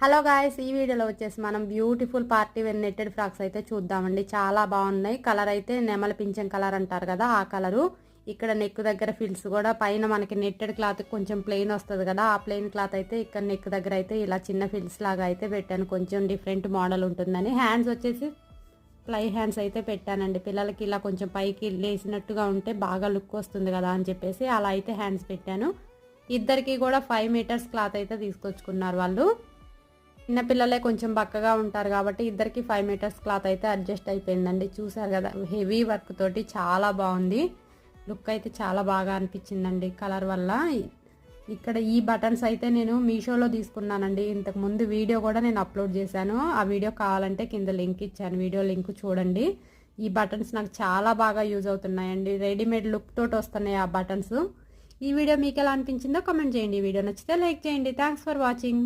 Hello guys, ఈ వీడియోలో వచ్చేసి మనం beautiful party wear netted frocks అయితే చూద్దామండి. చాలా బాగున్నాయి. కలర్ అయితే నెమలి పింఛం కలర్ అంటారు కదా, ఆ కలరు. ఇక్కడ నెక్ దగ్గర ఫిల్స్ కూడా పైన మనకి నెట్టెడ్ క్లాత్ కొంచెం ప్లెయిన్ వస్తుంది కదా, ఆ ప్లెయిన్ క్లాత్ అయితే ఇక్కడ నెక్ దగ్గర అయితే ఇలా చిన్న ఫిల్స్ లాగా అయితే పెట్టాను. కొంచెం డిఫరెంట్ మోడల్ ఉంటుందని. హ్యాండ్స్ వచ్చేసి ఫ్లై హ్యాండ్స్ అయితే పెట్టానండి. పిల్లలకి ఇలా కొంచెం పైకి లేసినట్టుగా ఉంటే బాగా లుక్ వస్తుంది కదా అని చెప్పేసి అలా అయితే హ్యాండ్స్ పెట్టాను. ఇద్దరికి కూడా 5 మీటర్స్ క్లాత్ అయితే తీసుకొచ్చుకున్నారు వాళ్ళు. చిన్నపిల్లలే కొంచెం బక్కగా ఉంటారు కాబట్టి ఇద్దరికి 5 మీటర్స్ క్లాత్ అయితే అడ్జస్ట్ అయిపోయిందండి. చూసారు కదా, హెవీ వర్క్ తోటి చాలా బాగుంది. లుక్ అయితే చాలా బాగా అనిపించిందండి కలర్ వల్ల. ఇక్కడ ఈ బటన్స్ అయితే నేను మీషోలో తీసుకున్నానండి. ఇంతకు ముందు వీడియో కూడా నేను అప్లోడ్ చేశాను. ఆ వీడియో కావాలంటే కింద లింక్ ఇచ్చాను, వీడియో లింక్ చూడండి. ఈ బటన్స్ నాకు చాలా బాగా యూజ్ అవుతున్నాయండి. రెడీమేడ్ లుక్ తోటి వస్తున్నాయి ఆ బటన్స్. ఈ వీడియో మీకు ఎలా అనిపించిందో కామెంట్ చేయండి. ఈ వీడియో నచ్చితే లైక్ చేయండి. Thanks for watching.